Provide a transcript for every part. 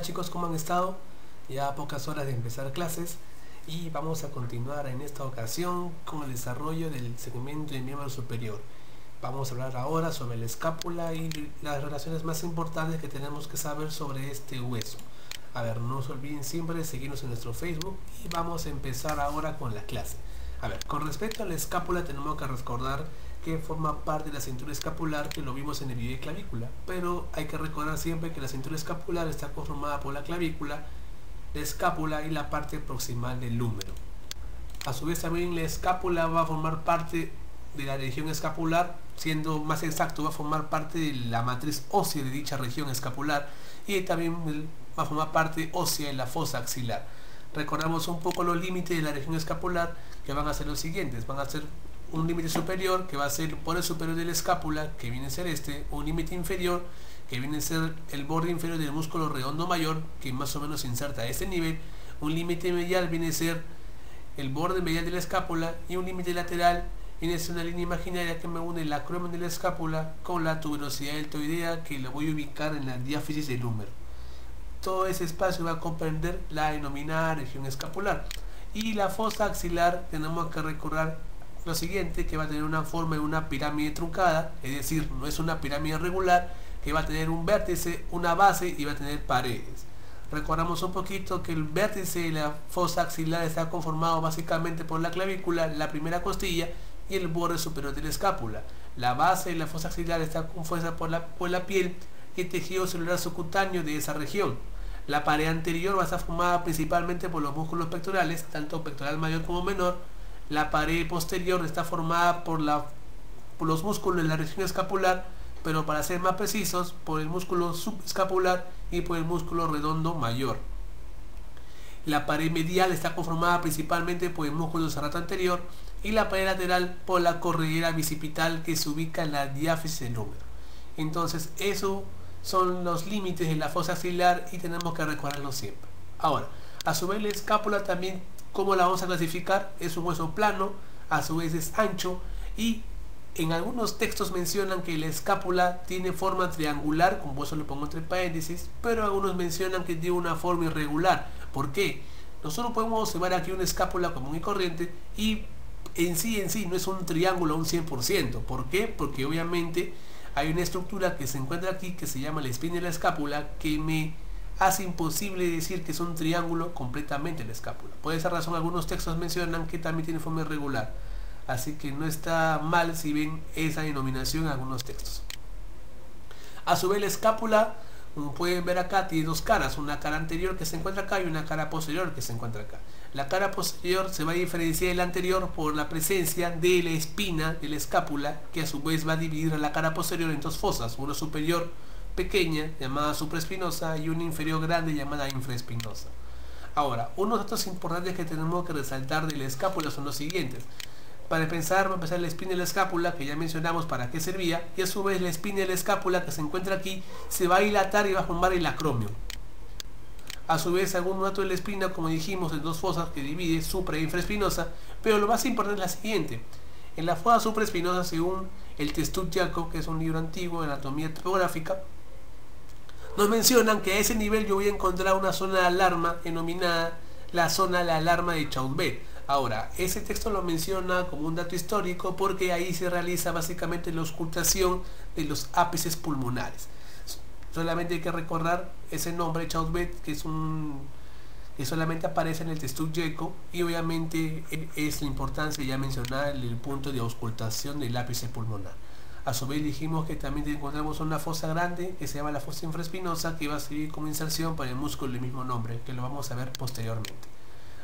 chicos, ¿cómo han estado? Ya a pocas horas de empezar clases y vamos a continuar en esta ocasión con el desarrollo del segmento de miembro superior. Vamos a hablar ahora sobre la escápula y las relaciones más importantes que tenemos que saber sobre este hueso. A ver, no se olviden siempre de seguirnos en nuestro Facebook y vamos a empezar ahora con la clase. A ver, con respecto a la escápula tenemos que recordar que forma parte de la cintura escapular, que lo vimos en el video de clavícula, pero hay que recordar siempre que la cintura escapular está conformada por la clavícula, la escápula y la parte proximal del húmero. A su vez también la escápula va a formar parte de la región escapular, siendo más exacto va a formar parte de la matriz ósea de dicha región escapular y también va a formar parte ósea de la fosa axilar. Recordamos un poco los límites de la región escapular, que van a ser los siguientes: van a ser un límite superior que va a ser el borde superior de la escápula, que viene a ser un límite inferior que viene a ser el borde inferior del músculo redondo mayor, que más o menos se inserta a este nivel, un límite medial viene a ser el borde medial de la escápula y un límite lateral viene a ser una línea imaginaria que me une el acromion de la escápula con la tuberosidad deltoidea, que lo voy a ubicar en la diáfisis del húmero. Todo ese espacio va a comprender la denominada región escapular. Y la fosa axilar tenemos que recordar lo siguiente, que va a tener una forma de una pirámide truncada, es decir, no es una pirámide regular, que va a tener un vértice, una base y va a tener paredes. Recordamos un poquito que el vértice de la fosa axilar está conformado básicamente por la clavícula, la primera costilla y el borde superior de la escápula. La base de la fosa axilar está compuesta por la piel y el tejido celular subcutáneo de esa región. La pared anterior va a estar formada principalmente por los músculos pectorales, tanto pectoral mayor como menor. La pared posterior está formada por los músculos de la región escapular, pero para ser más precisos, por el músculo subescapular y por el músculo redondo mayor. La pared medial está conformada principalmente por el músculo serrato anterior y la pared lateral por la corredera bicipital, que se ubica en la diáfisis del húmero. Entonces, eso son los límites de la fosa axilar y tenemos que recordarlo siempre. Ahora, a su vez la escápula también, ¿cómo la vamos a clasificar? Es un hueso plano, a su vez es ancho y en algunos textos mencionan que la escápula tiene forma triangular, como eso lo pongo entre paréntesis, pero algunos mencionan que tiene una forma irregular. ¿Por qué? Nosotros podemos observar aquí una escápula común y corriente y en sí no es un triángulo a un 100%. ¿Por qué? Porque obviamente hay una estructura que se encuentra aquí que se llama la espina de la escápula, que me hace imposible decir que es un triángulo completamente la escápula. Por esa razón algunos textos mencionan que también tiene forma irregular. Así que no está mal si ven esa denominación en algunos textos. A su vez la escápula, como pueden ver acá, tiene dos caras, una cara anterior que se encuentra acá y una cara posterior que se encuentra acá. La cara posterior se va a diferenciar de la anterior por la presencia de la espina de la escápula, que a su vez va a dividir a la cara posterior en dos fosas, una superior pequeña llamada supraespinosa y una inferior grande llamada infraespinosa. Ahora, unos datos importantes que tenemos que resaltar de la escápula son los siguientes. Para empezar, va a empezar la espina de la escápula, que ya mencionamos para qué servía, y a su vez la espina de la escápula que se encuentra aquí se va a dilatar y va a formar el acromion. A su vez, algún dato de la espina, como dijimos, en dos fosas que divide, supra e infraespinosa, pero lo más importante es la siguiente. En la fosa supraespinosa, según el Testut-Jacob, que es un libro antiguo de anatomía topográfica, nos mencionan que a ese nivel yo voy a encontrar una zona de alarma denominada la zona de alarma de Chaudhary. Ahora, ese texto lo menciona como un dato histórico porque ahí se realiza básicamente la auscultación de los ápices pulmonares. Solamente hay que recordar ese nombre Chaudhary, que solamente aparece en el Testut-Jacob, y obviamente es la importancia ya mencionada en el punto de auscultación del ápice pulmonar. A su vez dijimos que también encontramos una fosa grande que se llama la fosa infraespinosa, que va a servir como inserción para el músculo del mismo nombre, que lo vamos a ver posteriormente.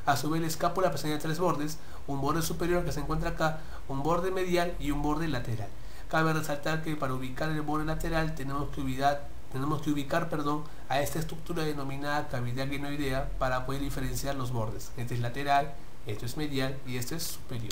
A su vez la escápula presenta tres bordes, un borde superior que se encuentra acá, un borde medial y un borde lateral. Cabe resaltar que para ubicar el borde lateral tenemos que ubicar a esta estructura denominada cavidad glenoidea para poder diferenciar los bordes. Este es lateral, esto es medial y este es superior.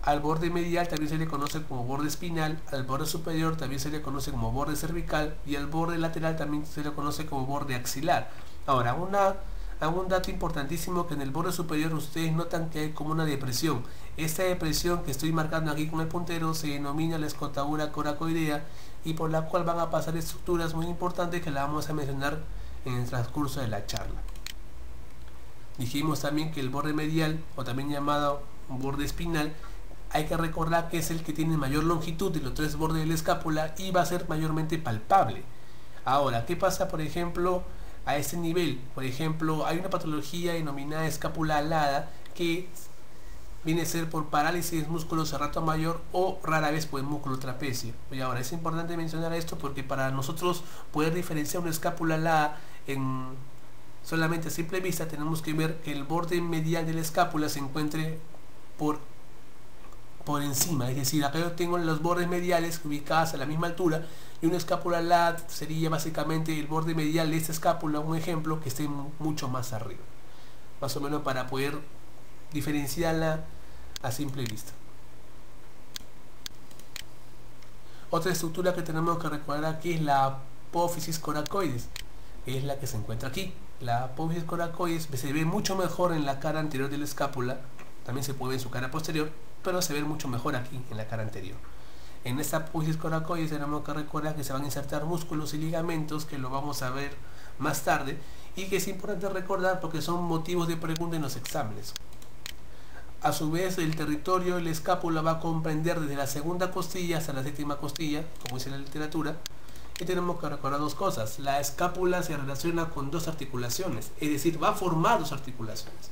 Al borde medial también se le conoce como borde espinal, al borde superior también se le conoce como borde cervical y al borde lateral también se le conoce como borde axilar. Ahora, un dato importantísimo, que en el borde superior ustedes notan que hay como una depresión. Esta depresión que estoy marcando aquí con el puntero se denomina la escotadura coracoidea y por la cual van a pasar estructuras muy importantes que la vamos a mencionar en el transcurso de la charla. Dijimos también que el borde medial, o también llamado borde espinal, hay que recordar que es el que tiene mayor longitud de los tres bordes de la escápula y va a ser mayormente palpable. Ahora, ¿qué pasa por ejemplo a este nivel? Por ejemplo, hay una patología denominada escápula alada que viene a ser por parálisis del músculo serrato mayor o rara vez por el músculo trapecio. Y ahora es importante mencionar esto porque para nosotros poder diferenciar una escápula alada en solamente a simple vista tenemos que ver que el borde medial de la escápula se encuentre por encima, es decir, acá yo tengo los bordes mediales ubicados a la misma altura y una escápula alada sería básicamente el borde medial de esta escápula, un ejemplo, que esté mucho más arriba, más o menos para poder diferenciarla a simple vista. Otra estructura que tenemos que recordar aquí es la apófisis coracoides, que es la que se encuentra aquí. La apófisis coracoides se ve mucho mejor en la cara anterior de la escápula, también se puede ver en su cara posterior, pero se ve mucho mejor aquí en la cara anterior. En esta apófisis coracoides tenemos que recordar que se van a insertar músculos y ligamentos, que lo vamos a ver más tarde, y que es importante recordar porque son motivos de pregunta en los exámenes. A su vez, el territorio de la escápula va a comprender desde la segunda costilla hasta la séptima costilla, como dice la literatura, y tenemos que recordar dos cosas. La escápula se relaciona con dos articulaciones, es decir, va a formar dos articulaciones.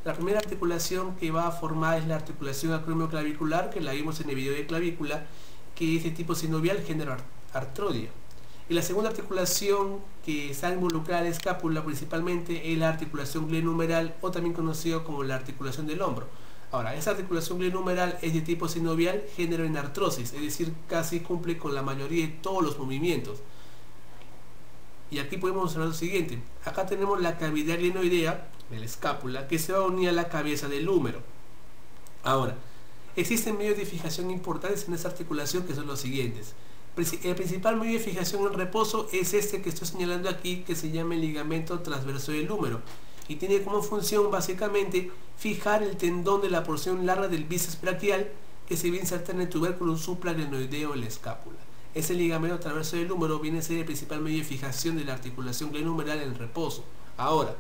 La primera articulación que va a formar es la articulación acromioclavicular, que la vimos en el video de clavícula, que es de tipo sinovial, género artrodia. Y la segunda articulación que está involucrada en la escápula principalmente es la articulación glenohumeral, o también conocido como la articulación del hombro. Ahora, esa articulación glenohumeral es de tipo sinovial, género en artrosis, es decir, casi cumple con la mayoría de todos los movimientos. Y aquí podemos observar lo siguiente. Acá tenemos la cavidad glenoidea de la escápula que se va a unir a la cabeza del húmero. Ahora, existen medios de fijación importantes en esta articulación que son los siguientes. El principal medio de fijación en reposo es este que estoy señalando aquí, que se llama el ligamento transverso del húmero, y tiene como función básicamente fijar el tendón de la porción larga del bíceps braquial que se va a insertar en el tubérculo supraglenoideo de la escápula. Ese ligamento transverso del húmero viene a ser el principal medio de fijación de la articulación glenohumeral en reposo. Ahora,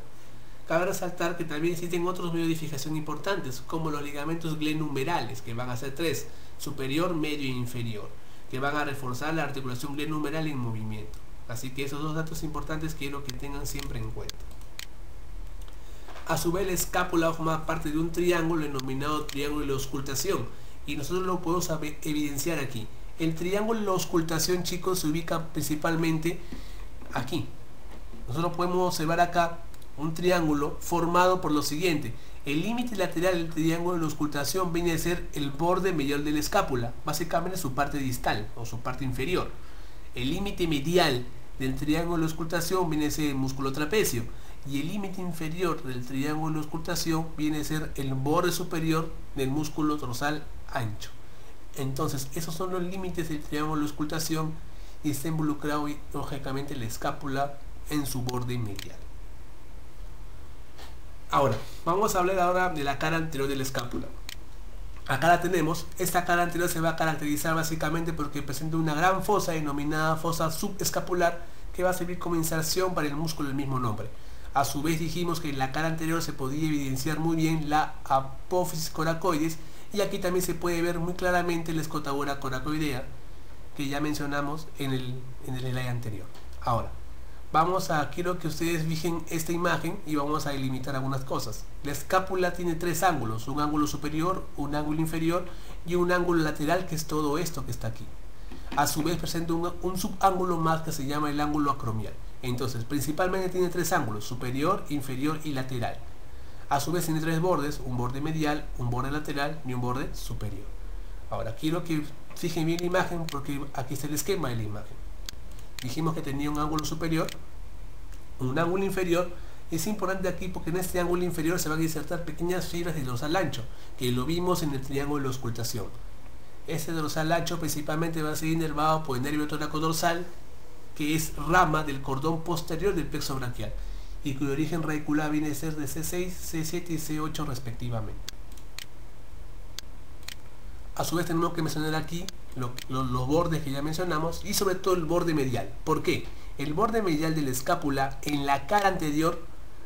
cabe resaltar que también existen otros medios de fijación importantes, como los ligamentos glenohumerales, que van a ser tres: superior, medio e inferior, que van a reforzar la articulación glenohumeral en movimiento. Así que esos dos datos importantes quiero que tengan siempre en cuenta. A su vez, la escápula forma parte de un triángulo denominado triángulo de la auscultación, y nosotros lo podemos evidenciar aquí. El triángulo de la auscultación, chicos, se ubica principalmente aquí. Nosotros podemos observar acá un triángulo formado por lo siguiente. El límite lateral del triángulo de la auscultación viene a ser el borde medial de la escápula, básicamente su parte distal o su parte inferior. El límite medial del triángulo de la auscultación viene a ser el músculo trapecio, y el límite inferior del triángulo de la auscultación viene a ser el borde superior del músculo dorsal ancho. Entonces, esos son los límites del triángulo de la auscultación y está involucrado lógicamente la escápula en su borde medial. Ahora, vamos a hablar ahora de la cara anterior de la escápula. Acá la tenemos. Esta cara anterior se va a caracterizar básicamente porque presenta una gran fosa denominada fosa subescapular que va a servir como inserción para el músculo del mismo nombre. A su vez dijimos que en la cara anterior se podía evidenciar muy bien la apófisis coracoides, y aquí también se puede ver muy claramente la escotabula coracoidea que ya mencionamos en el slide anterior. Ahora, quiero que ustedes fijen esta imagen y vamos a delimitar algunas cosas. La escápula tiene tres ángulos: un ángulo superior, un ángulo inferior y un ángulo lateral, que es todo esto que está aquí. A su vez presenta un subángulo más que se llama el ángulo acromial. Entonces, principalmente tiene tres ángulos: superior, inferior y lateral. A su vez tiene tres bordes: un borde medial, un borde lateral y un borde superior. Ahora, quiero que fijen bien la imagen porque aquí está el esquema de la imagen. Dijimos que tenía un ángulo superior, un ángulo inferior. Es importante aquí porque en este ángulo inferior se van a insertar pequeñas fibras de dorsal ancho, que lo vimos en el triángulo de la auscultación. Este dorsal ancho principalmente va a ser inervado por el nervio tóraco dorsal, que es rama del cordón posterior del plexo braquial, y cuyo origen radicular viene a ser de C6, C7 y C8 respectivamente. A su vez tenemos que mencionar aquí los bordes que ya mencionamos, y sobre todo el borde medial. ¿Por qué? El borde medial de la escápula en la cara anterior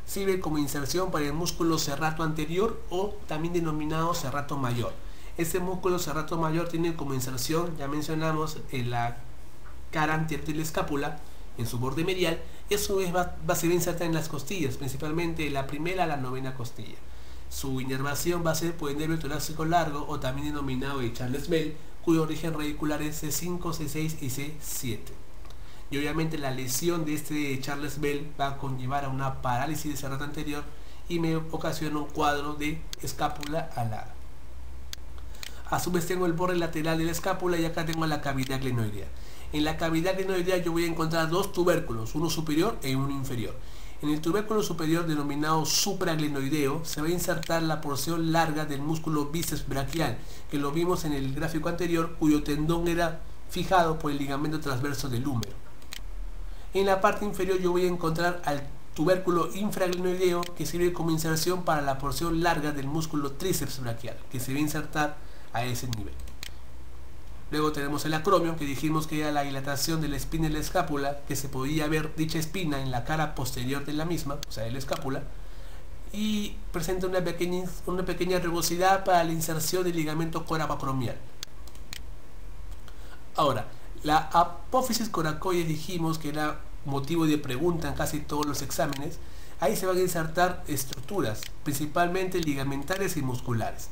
sirve como inserción para el músculo serrato anterior o también denominado serrato mayor. Este músculo serrato mayor tiene como inserción, ya mencionamos, en la cara anterior de la escápula, en su borde medial, y a su vez va a ser insertada en las costillas, principalmente la primera a la novena costilla. Su inervación va a ser por el nervio torácico largo o también denominado de Charles Bell, cuyo origen radicular es C5, C6 y C7. Y obviamente la lesión de este Charles Bell va a conllevar a una parálisis de serrato anterior y me ocasiona un cuadro de escápula alada. A su vez tengo el borde lateral de la escápula y acá tengo la cavidad glenoidea. En la cavidad glenoidea yo voy a encontrar dos tubérculos, uno superior y uno inferior. En el tubérculo superior, denominado supraglenoideo, se va a insertar la porción larga del músculo bíceps braquial, que lo vimos en el gráfico anterior, cuyo tendón era fijado por el ligamento transverso del húmero. En la parte inferior yo voy a encontrar al tubérculo infraglenoideo, que sirve como inserción para la porción larga del músculo tríceps braquial, que se va a insertar a ese nivel. Luego tenemos el acromio, que dijimos que era la dilatación de la espina de la escápula, que se podía ver dicha espina en la cara posterior de la misma, o sea de la escápula, y presenta una pequeña rugosidad para la inserción del ligamento coracoacromial. Ahora, la apófisis coracoides dijimos que era motivo de pregunta en casi todos los exámenes. Ahí se van a insertar estructuras, principalmente ligamentares y musculares.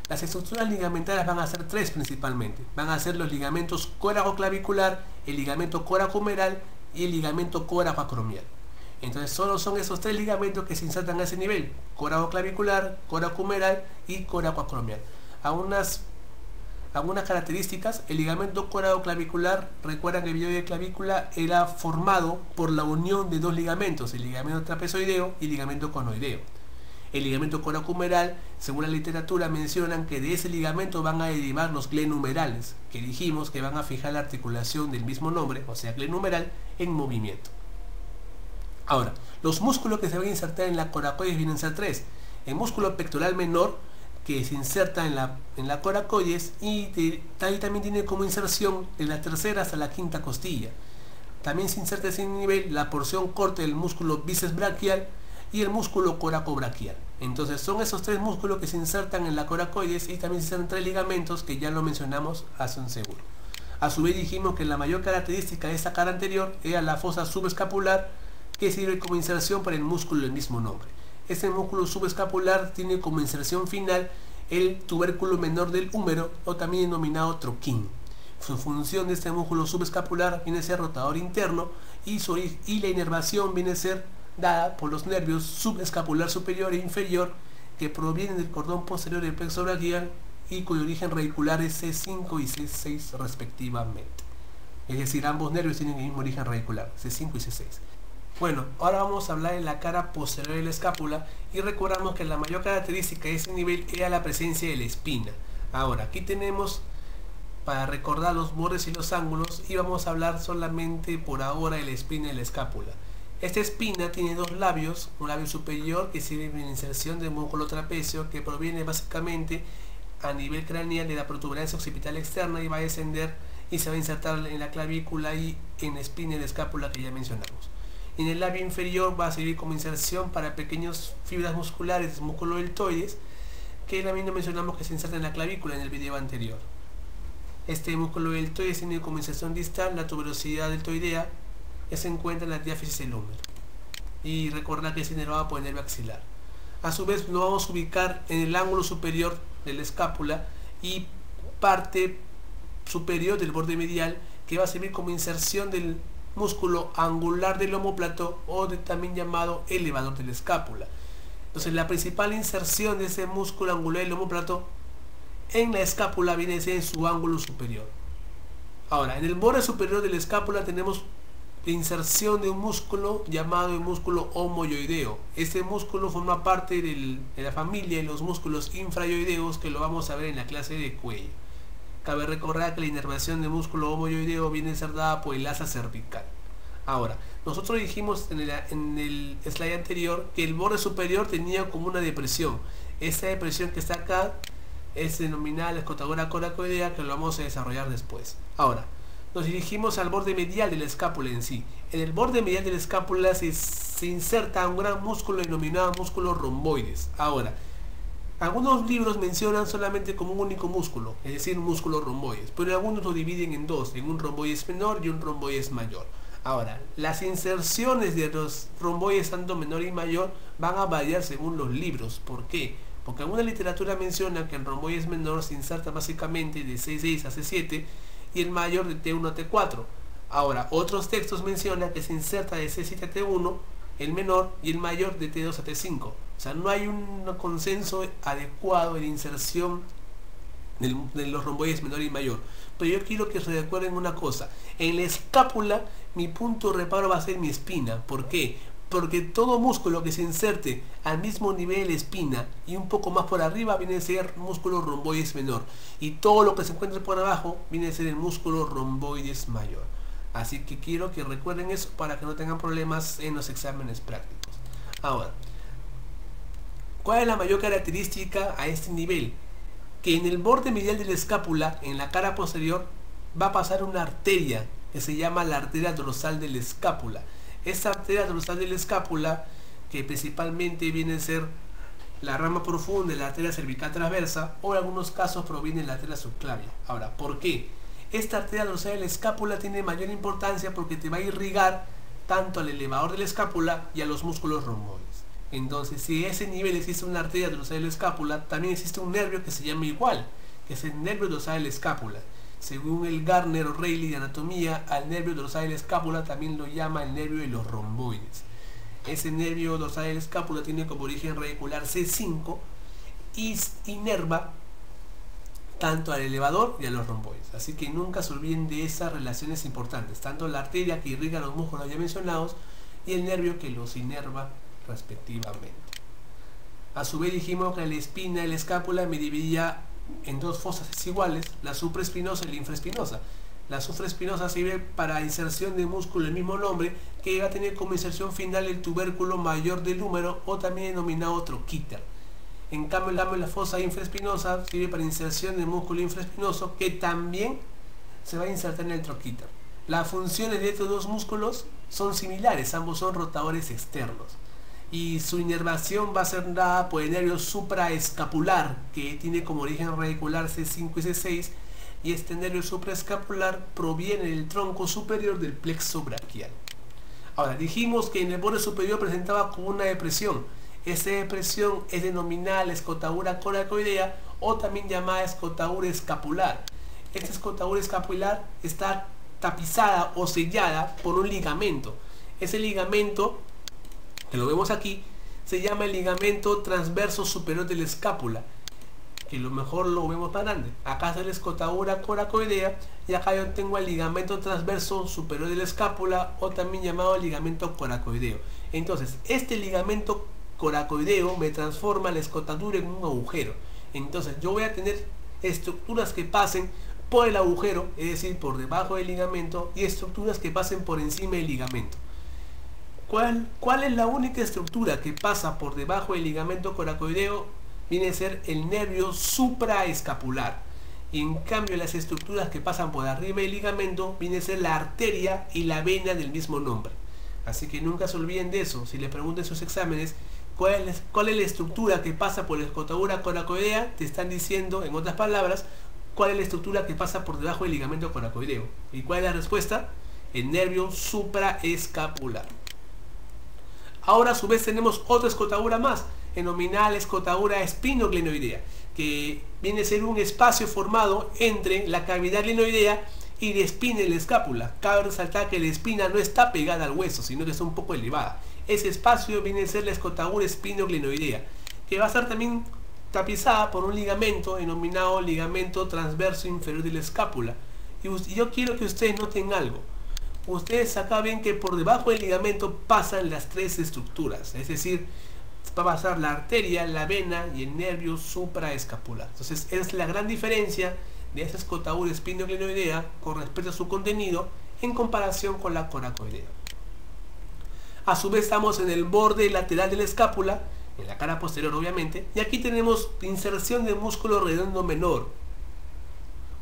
Las estructuras ligamentarias van a ser tres principalmente. Van a ser los ligamentos coracoclavicular, el ligamento coracohumeral y el ligamento coracoacromial. Entonces solo son esos tres ligamentos que se insertan a ese nivel: coracoclavicular, coracohumeral y coracoacromial. Algunas características: el ligamento coracoclavicular, recuerdan que el video de clavícula era formado por la unión de dos ligamentos, el ligamento trapezoideo y el ligamento conoideo. El ligamento coracohumeral, según la literatura, mencionan que de ese ligamento van a derivar los glenumerales, que dijimos que van a fijar la articulación del mismo nombre, o sea, glenumeral, en movimiento. Ahora, los músculos que se van a insertar en la coracoides vienen a ser tres: el músculo pectoral menor, que se inserta en la coracoides y ahí también tiene como inserción de la tercera hasta la quinta costilla. También se inserta a ese nivel la porción corta del músculo bíceps braquial y el músculo coracobraquial. Entonces son esos tres músculos que se insertan en la coracoides, y también se insertan tres ligamentos que ya lo mencionamos hace un segundo. A su vez dijimos que la mayor característica de esta cara anterior era la fosa subescapular, que sirve como inserción para el músculo del mismo nombre. Este músculo subescapular tiene como inserción final el tubérculo menor del húmero, o también denominado troquín. Su función de este músculo subescapular viene a ser rotador interno, y la inervación viene a ser dada por los nervios subescapular superior e inferior, que provienen del cordón posterior del plexo braquial y cuyo origen radicular es C5 y C6 respectivamente. Es decir, ambos nervios tienen el mismo origen radicular, C5 y C6. Bueno, ahora vamos a hablar de la cara posterior de la escápula, y recordamos que la mayor característica de ese nivel era la presencia de la espina. Ahora, aquí tenemos, para recordar los bordes y los ángulos, y vamos a hablar solamente por ahora de la espina de la escápula. Esta espina tiene dos labios: un labio superior que sirve de inserción del músculo trapecio, que proviene básicamente a nivel craneal de la protuberancia occipital externa y va a descender y se va a insertar en la clavícula y en la espina de la escápula que ya mencionamos. Y en el labio inferior va a servir como inserción para pequeñas fibras musculares, músculo deltoides, que también mencionamos que se inserta en la clavícula en el video anterior. Este músculo deltoides tiene como inserción distal la tuberosidad deltoidea, que se encuentra en la diáfisis del húmero, y recordar que es inervado por el nervio axilar. A su vez lo vamos a ubicar en el ángulo superior de la escápula y parte superior del borde medial, que va a servir como inserción del músculo angular del omóplato, o también llamado elevador de la escápula. Entonces la principal inserción de ese músculo angular del omóplato en la escápula viene a ser en su ángulo superior. Ahora, en el borde superior de la escápula tenemos la inserción de un músculo llamado el músculo homoyoideo. Este músculo forma parte de la familia de los músculos infrayoideos, que lo vamos a ver en la clase de cuello. Cabe recordar que la inervación del músculo homoyoideo viene a ser dada por el asa cervical. Ahora, nosotros dijimos en el slide anterior que el borde superior tenía como una depresión. Esta depresión que está acá es denominada la escotadura coracoidea, que lo vamos a desarrollar después. Ahora, nos dirigimos al borde medial de la escápula en sí. En el borde medial de la escápula se inserta un gran músculo denominado músculo romboides. Ahora, algunos libros mencionan solamente como un único músculo, es decir, músculo romboides, pero algunos lo dividen en dos, en un romboides menor y un romboides mayor. Ahora, las inserciones de los romboides tanto menor y mayor van a variar según los libros. ¿Por qué? Porque alguna literatura menciona que el romboides menor se inserta básicamente de C6 a C7 y el mayor de T1 a T4. Ahora, otros textos mencionan que se inserta de C7 a T1 el menor y el mayor de T2 a T5. O sea, no hay un consenso adecuado de inserción de los romboides menor y mayor. Pero yo quiero que se recuerden una cosa: en la escápula mi punto de reparo va a ser mi espina. ¿Por qué? Porque todo músculo que se inserte al mismo nivel de la espina y un poco más por arriba viene a ser músculo romboides menor, y todo lo que se encuentre por abajo viene a ser el músculo romboides mayor. Así que quiero que recuerden eso para que no tengan problemas en los exámenes prácticos. Ahora, ¿cuál es la mayor característica a este nivel? Que en el borde medial de la escápula, en la cara posterior, va a pasar una arteria que se llama la arteria dorsal de la escápula. Esta arteria dorsal de la escápula, que principalmente viene a ser la rama profunda de la arteria cervical transversa, o en algunos casos proviene de la arteria subclavia. Ahora, ¿por qué? Esta arteria dorsal de la escápula tiene mayor importancia porque te va a irrigar tanto al elevador de la escápula y a los músculos romboides. Entonces, si a ese nivel existe una arteria dorsal de la escápula, también existe un nervio que se llama igual, que es el nervio dorsal de la escápula. Según el Garner o Reilly de anatomía, al nervio dorsal de la escápula también lo llama el nervio de los romboides. Ese nervio dorsal de la escápula tiene como origen radicular C5 y inerva tanto al elevador y a los romboides. Así que nunca se olviden de esas relaciones importantes, tanto la arteria que irriga los músculos ya mencionados y el nervio que los inerva respectivamente. A su vez dijimos que la espina y la escápula me dividía en dos fosas desiguales, la supraespinosa y la infraespinosa. La supraespinosa sirve para inserción de músculo del mismo nombre, que va a tener como inserción final el tubérculo mayor del húmero, o también denominado troquíter. En cambio, la fosa infraespinosa sirve para inserción de músculo infraespinoso, que también se va a insertar en el troquíter. Las funciones de estos dos músculos son similares, ambos son rotadores externos, y su inervación va a ser dada por el nervio supraescapular, que tiene como origen radicular C5 y C6, y este nervio supraescapular proviene del tronco superior del plexo braquial. Ahora, dijimos que en el borde superior presentaba como una depresión. Esta depresión es denominada la escotadura coracoidea, o también llamada escotadura escapular. Esta escotadura escapular está tapizada o sellada por un ligamento. Ese ligamento, que lo vemos aquí, se llama el ligamento transverso superior de la escápula, que lo mejor lo vemos más grande. Acá está la escotadura coracoidea y acá yo tengo el ligamento transverso superior de la escápula, o también llamado ligamento coracoideo. Entonces, este ligamento coracoideo me transforma la escotadura en un agujero. Entonces yo voy a tener estructuras que pasen por el agujero, es decir, por debajo del ligamento, y estructuras que pasen por encima del ligamento. ¿Cuál es la única estructura que pasa por debajo del ligamento coracoideo? Viene a ser el nervio supraescapular. Y en cambio, las estructuras que pasan por arriba del ligamento viene a ser la arteria y la vena del mismo nombre. Así que nunca se olviden de eso. Si le preguntan en sus exámenes cuál es la estructura que pasa por la escotadura coracoidea, te están diciendo, en otras palabras, cuál es la estructura que pasa por debajo del ligamento coracoideo. ¿Y cuál es la respuesta? El nervio supraescapular. Ahora, a su vez, tenemos otra escotadura más, denominada la escotadura espinoglenoidea, que viene a ser un espacio formado entre la cavidad glenoidea y la espina y la escápula. Cabe resaltar que la espina no está pegada al hueso, sino que está un poco elevada. Ese espacio viene a ser la escotadura espinoglenoidea, que va a estar también tapizada por un ligamento denominado ligamento transverso inferior de la escápula. Y yo quiero que ustedes noten algo. Ustedes acá ven que por debajo del ligamento pasan las tres estructuras, es decir, va a pasar la arteria, la vena y el nervio supraescapular. Entonces, es la gran diferencia de esa escotadura espinoglenoidea con respecto a su contenido en comparación con la coracoidea. A su vez, estamos en el borde lateral de la escápula, en la cara posterior obviamente, y aquí tenemos inserción de músculo redondo menor,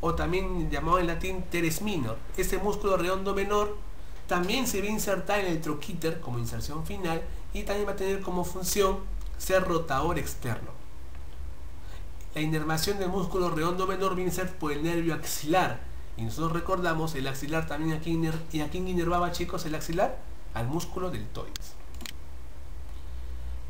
o también llamado en latín teres minor. Este músculo redondo menor también se va a insertar en el troquíter como inserción final y también va a tener como función ser rotador externo. La inervación del músculo redondo menor viene a ser por el nervio axilar. Y nosotros recordamos el axilar también aquí, ¿y a quién inervaba, chicos, el axilar? Al músculo deltoides.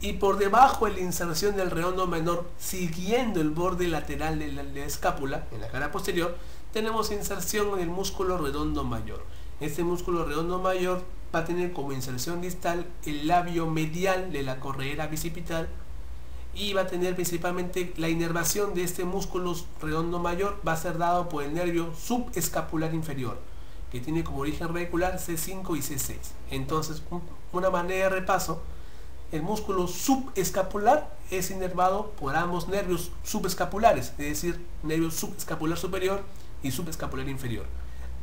Y por debajo de la inserción del redondo menor, siguiendo el borde lateral de la escápula, en la cara posterior, tenemos inserción en el músculo redondo mayor. Este músculo redondo mayor va a tener como inserción distal el labio medial de la corredera bicipital y va a tener principalmente la inervación de este músculo redondo mayor va a ser dado por el nervio subescapular inferior, que tiene como origen radicular C5 y C6. Entonces, una manera de repaso, el músculo subescapular es inervado por ambos nervios subescapulares, es decir, nervio subescapular superior y subescapular inferior.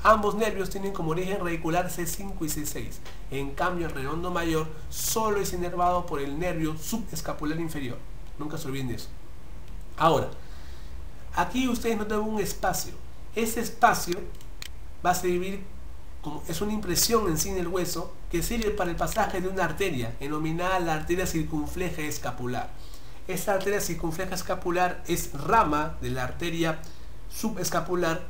Ambos nervios tienen como origen radicular C5 y C6. En cambio, el redondo mayor solo es inervado por el nervio subescapular inferior. Nunca se olviden de eso. Ahora, aquí ustedes notan un espacio. Ese espacio va a servir como es una impresión en sí en el hueso que sirve para el pasaje de una arteria, denominada la arteria circunfleja escapular. Esta arteria circunfleja escapular es rama de la arteria subescapular,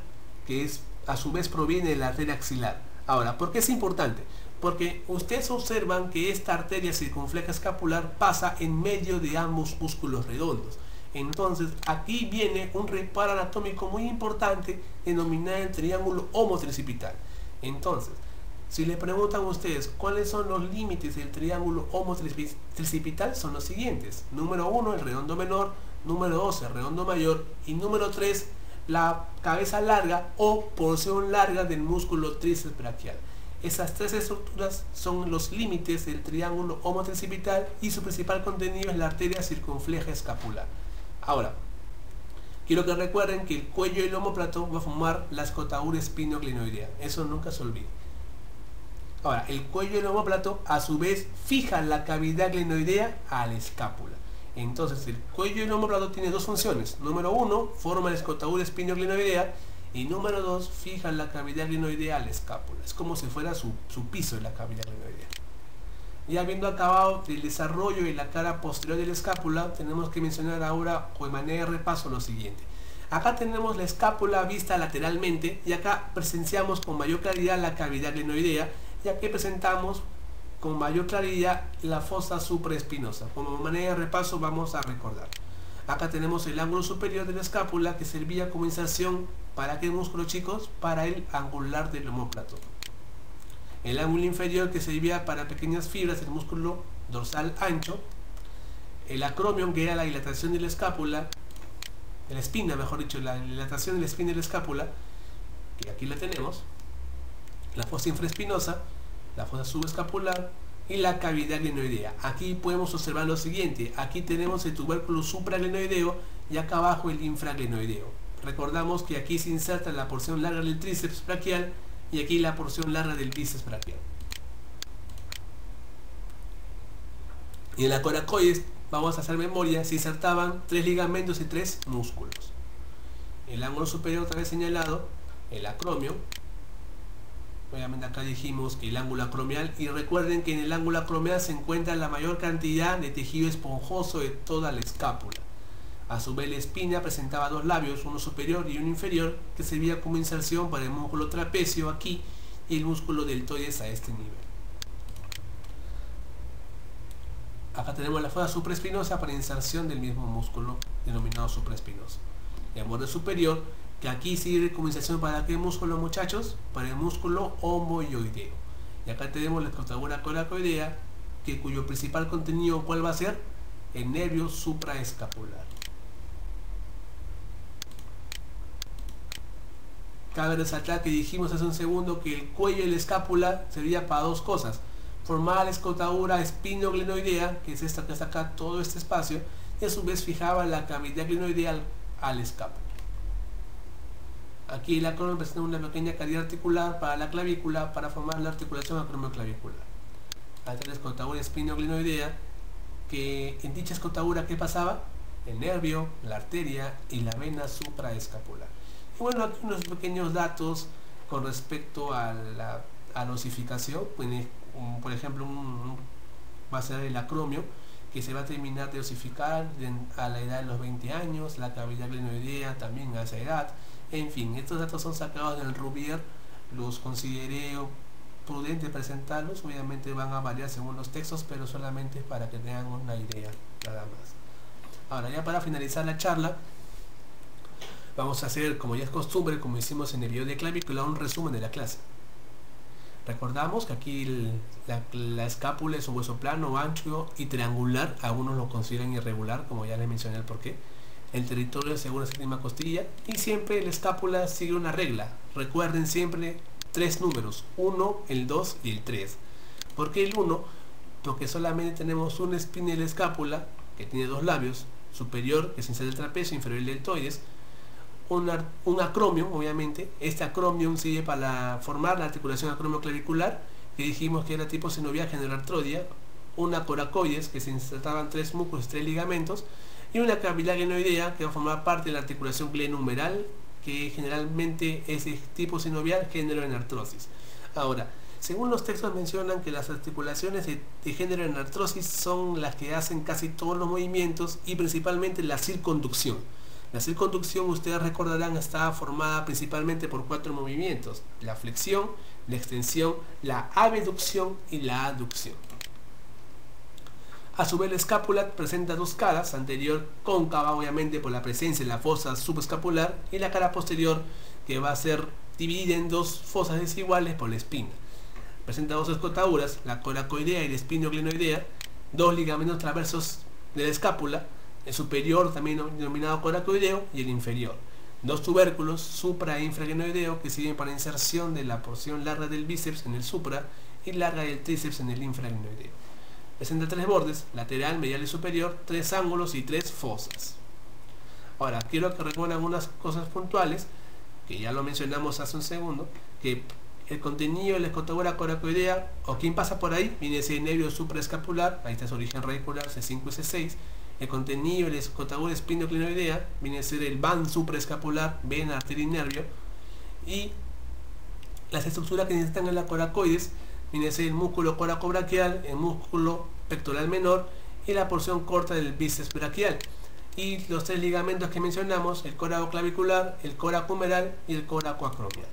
que es a su vez proviene de la arteria axilar. Ahora, ¿por qué es importante? Porque ustedes observan que esta arteria circunfleja escapular pasa en medio de ambos músculos redondos. Entonces, aquí viene un reparo anatómico muy importante denominado el triángulo homotricipital. Entonces, si le preguntan a ustedes cuáles son los límites del triángulo homotricipital, son los siguientes. Número 1, el redondo menor. Número 2, el redondo mayor. Y número 3, la cabeza larga o porción larga del músculo tríceps braquial. Esas tres estructuras son los límites del triángulo homotricipital y su principal contenido es la arteria circunfleja escapular. Ahora, quiero que recuerden que el cuello del omóplato va a formar la escotadura espinoglenoidea. Eso nunca se olvide. Ahora, el cuello del omóplato a su vez fija la cavidad glenoidea a la escápula. Entonces, el cuello del omóplato tiene dos funciones. Número 1, forma la escotadura espinoglenoidea. Y número 2, fija la cavidad glenoidea a la escápula. Es como si fuera su piso de la cavidad glenoidea. Ya habiendo acabado el desarrollo de la cara posterior de la escápula, tenemos que mencionar ahora, o de manera de repaso, lo siguiente. Acá tenemos la escápula vista lateralmente y acá presenciamos con mayor claridad la cavidad glenoidea y aquí presentamos con mayor claridad la fosa supraespinosa. Como manera de repaso vamos a recordar. Acá tenemos el ángulo superior de la escápula que servía como inserción para qué músculo, chicos, para el angular del omóplato. El ángulo inferior que servía para pequeñas fibras del músculo dorsal ancho. El acromion, que era la dilatación de la escápula, de la espina, mejor dicho, la dilatación de la espina de la escápula, que aquí la tenemos. La fosa infraespinosa, la fosa subescapular y la cavidad glenoidea. Aquí podemos observar lo siguiente. Aquí tenemos el tubérculo supraglenoideo y acá abajo el infraglenoideo. Recordamos que aquí se inserta la porción larga del tríceps braquial y aquí la porción larga del bíceps braquial. Y en la coracoides, vamos a hacer memoria, se insertaban 3 ligamentos y 3 músculos. El ángulo superior otra vez señalado, el acromio. Obviamente acá dijimos que el ángulo acromial, y recuerden que en el ángulo acromial se encuentra la mayor cantidad de tejido esponjoso de toda la escápula. A su vez la espina presentaba dos labios, uno superior y uno inferior, que servía como inserción para el músculo trapecio aquí y el músculo deltoides a este nivel. Acá tenemos la fosa supraespinosa para inserción del mismo músculo denominado supraespinoso. El borde superior, que aquí sirve como inserción para qué músculo, muchachos, para el músculo omoioideo. Y acá tenemos la escotadura coracoidea, cuyo principal contenido, ¿cuál va a ser? El nervio supraescapular. Cabe resaltar que dijimos hace un segundo que el cuello y la escápula servía para dos cosas: formaba la escotadura espinoglenoidea, que es esta que está acá, todo este espacio, y a su vez fijaba la cavidad glenoidea al escápula. Aquí el acromion presenta una pequeña cavidad articular para la clavícula para formar la articulación acromioclavicular. Ahí está la escotadura espinoglenoidea, que en dicha escotadura, ¿qué pasaba? El nervio, la arteria y la vena supraescapular. Y bueno, aquí unos pequeños datos con respecto a la osificación. Por ejemplo, va a ser el acromio, que se va a terminar de osificar a la edad de los 20 años, la cavidad glenoidea también a esa edad. En fin, estos datos son sacados del Rouvier, los consideré prudente presentarlos, obviamente van a variar según los textos, pero solamente para que tengan una idea, nada más. Ahora, ya para finalizar la charla, vamos a hacer, como ya es costumbre, como hicimos en el video de clavícula, un resumen de la clase. Recordamos que aquí la escápula es un hueso plano, ancho y triangular. Algunos lo consideran irregular, como ya les mencioné el porqué. El territorio según la séptima costilla, y siempre la escápula sigue una regla. Recuerden siempre 3 números, 1, el 2 y el 3. ¿Por qué el 1? Porque solamente tenemos una espina de la escápula que tiene 2 labios, superior que es el trapecio, inferior el deltoides, un acromio, obviamente. Este acromio sirve para formar la articulación acromioclavicular, que dijimos que era tipo sinovial generoartrodia, una coracoides, que se insertaban 3 músculos, 3 ligamentos, y una cavidad glenoidea, que va a formar parte de la articulación glenohumeral, que generalmente es de tipo sinovial género en artrosis. Ahora, según los textos mencionan que las articulaciones de género en artrosis son las que hacen casi todos los movimientos, y principalmente la circunducción. La circunducción, ustedes recordarán, está formada principalmente por 4 movimientos: la flexión, la extensión, la abducción y la aducción. A su vez, la escápula presenta 2 caras, anterior cóncava, obviamente por la presencia de la fosa subescapular, y la cara posterior, que va a ser dividida en 2 fosas desiguales por la espina. Presenta 2 escotaduras, la coracoidea y la espinoglenoidea, 2 ligamentos transversos de la escápula, el superior también denominado coracoideo y el inferior. 2 tubérculos supra e infraglenoideo que sirven para inserción de la porción larga del bíceps en el supra y larga del tríceps en el infraglenoideo. Presenta 3 bordes, lateral, medial y superior, 3 ángulos y 3 fosas. Ahora, quiero que recuerden algunas cosas puntuales, que ya lo mencionamos hace un segundo, que el contenido de la escotadura coracoidea, o quien pasa por ahí, viene a ser el nervio supraescapular, ahí está su origen radicular, C5 y C6. El contenido de la escotadura espinoclinoidea viene a ser el van supraescapular, vena, arteria y nervio. Y las estructuras que necesitan en la coracoides viene a ser el músculo coracobraquial, el músculo pectoral menor y la porción corta del bíceps braquial. Y los 3 ligamentos que mencionamos, el coracoclavicular, el coracohumeral y el coracoacromial.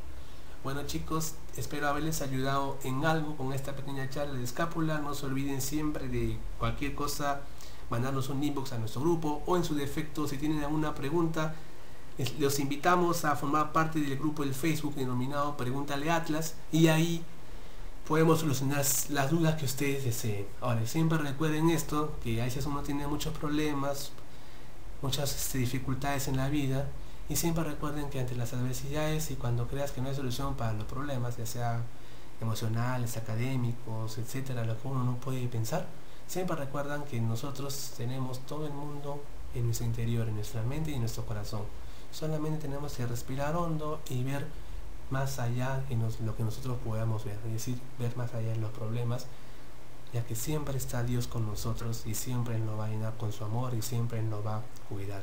Bueno chicos, espero haberles ayudado en algo con esta pequeña charla de escápula. No se olviden siempre de cualquier cosa, mandarnos un inbox a nuestro grupo, o en su defecto, si tienen alguna pregunta, los invitamos a formar parte del grupo del Facebook denominado Pregúntale Atlas, y ahí podemos solucionar las dudas que ustedes deseen. Ahora, siempre recuerden esto, que a veces uno tiene muchos problemas, muchas dificultades en la vida, y siempre recuerden que ante las adversidades y cuando creas que no hay solución para los problemas, ya sea emocionales, académicos, etcétera, lo que uno no puede pensar, siempre recuerdan que nosotros tenemos todo el mundo en nuestro interior, en nuestra mente y en nuestro corazón. Solamente tenemos que respirar hondo y ver más allá de lo que nosotros podamos ver, es decir, ver más allá de los problemas, ya que siempre está Dios con nosotros y siempre Él nos va a llenar con su amor y siempre Él nos va a cuidar.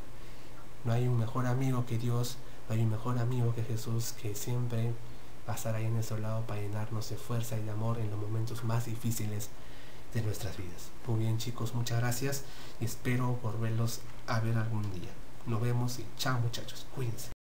No hay un mejor amigo que Dios, no hay un mejor amigo que Jesús, que siempre va a estar ahí en nuestro lado para llenarnos de fuerza y de amor en los momentos más difíciles de nuestras vidas. Muy bien chicos, muchas gracias y espero volverlos a ver algún día. Nos vemos y chao muchachos, cuídense.